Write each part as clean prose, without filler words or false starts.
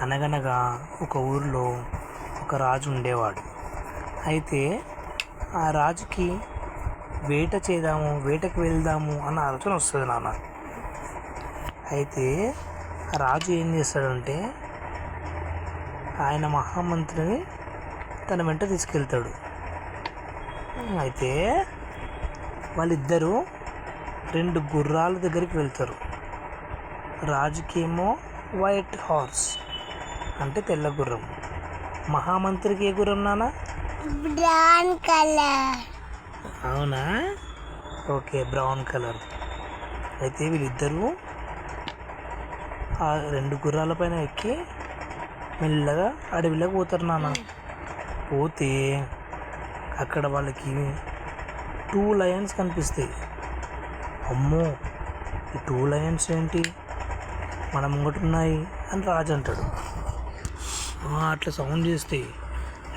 అనగనగా ఒక ఊరిలో ఒక రాజు ఉండేవాడు. అయితే ఆ రాజుకి వేటకు వెళ్దాము అన్న ఆలోచన వస్తుంది నాన్న. అయితే ఆ రాజు ఏం చేస్తాడంటే ఆయన మహామంత్రిని తన వెంట తీసుకెళ్తాడు. అయితే వాళ్ళిద్దరూ 2 గుర్రాల దగ్గరికి వెళ్తారు. రాజుకేమో వైట్ హార్స్ అంటే తెల్ల గుర్రం, మహామంత్రికి ఏ గుర్రం నాన్న? Brown colour. అవునా, ఓకే, బ్రౌన్ కలర్. అయితే వీళ్ళిద్దరూ ఆ 2 గుర్రాల పైన ఎక్కి మెల్లగా అడవిలోకి పోతారు నాన్న. పోతే అక్కడ వాళ్ళకి 2 లయన్స్ కనిపిస్తాయి. అమ్మో, ఈ 2 లయన్స్ ఏంటి మన ముంగట ఉన్నాయి అని రాజు అంటాడు. అట్లా సౌండ్ చేస్తాయి.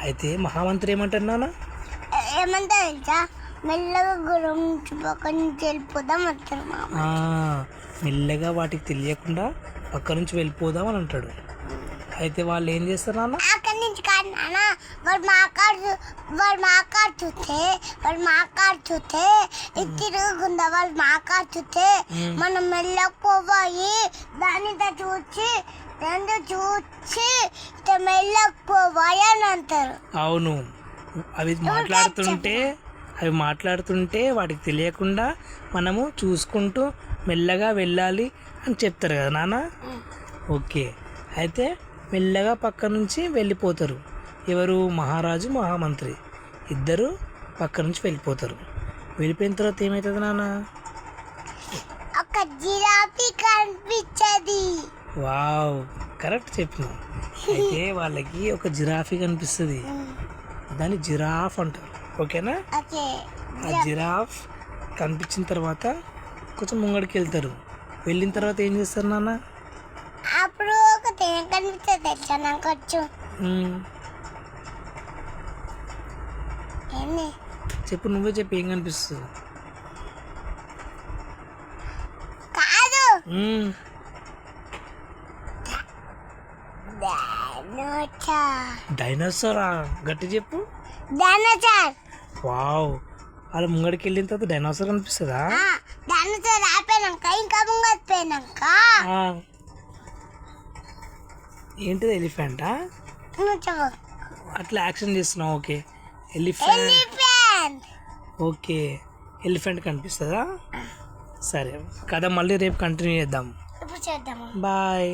అయితే మహామంత్రి ఏమంటారు నాన్న? ఏమంటా తెలుసా, మెల్లగా గుర్రం పక్క నుంచి వెళ్ళిపోదాం అంటారు. మెల్లగా వాటికి తెలియకుండా పక్క నుంచి వెళ్ళిపోదాం అని అంటాడు. అయితే వాళ్ళు ఏం చేస్తారు నాన్న? అక్కడి నుంచి కాదు నాన్న, వాడు మాట్లాడుతుంటే ఇది తిరుగుందా, వాళ్ళు మాట్లాడుతుంటే మనం మెల్లకపోయి దానితో చూసి మెల్లకపోయి అని అంటారు. అవును, అవి మాట్లాడుతుంటే వాటికి తెలియకుండా మనము చూసుకుంటూ మెల్లగా వెళ్ళాలి అని చెప్తారు కదా నాన్న. ఓకే, అయితే మెల్లగా పక్క నుంచి వెళ్ళిపోతారు. ఎవరు? మహారాజు, మహామంత్రి ఇద్దరు పక్క నుంచి వెళ్ళిపోతారు. వెళ్ళిపోయిన తర్వాత ఏమవుతుంది నాన్న? ఒక జిరాఫీ కనిపించది. వావ్, కరెక్ట్ చెప్పినావు. అయితే వాళ్ళకి ఒక జిరాఫీ కనిపిస్తుంది. దాన్ని జిరాఫ్ అంటారు. ఓకేనా? ఆ జిరాఫ్ కనిపించిన తర్వాత కొంచెం ముంగడికి వెళ్తారు. వెళ్ళిన తర్వాత ఏం చేస్తారు నాన్న? అప్పుడు ఒక తేనె కనిపిస్తుంది తెలుసా నాకు వచ్చు. చెప్పు, నువ్వే చెప్పు, ఏం కనిపిస్తుంది? కాదు, డైనోసారా? గట్టి చెప్పు. డైనోసార్. వావ్, అలా ముంగడికి వెళ్ళిన తర్వాత డైనోసార్ కనిపిస్తుందా? డైనోసార్ ఆపోయినాక ఇంకా ముంగడిపోయినాక ఏంటిది? ఎలిఫెంటా? అట్లా యాక్షన్ చేస్తున్నావు. Okay, elephant. ఓకే, ఎలిఫెంట్ కనిపిస్తుందా? సరే, కథ మళ్ళీ రేపు కంటిన్యూ చేద్దాం. ఇప్పుడు చేద్దాం. బాయ్.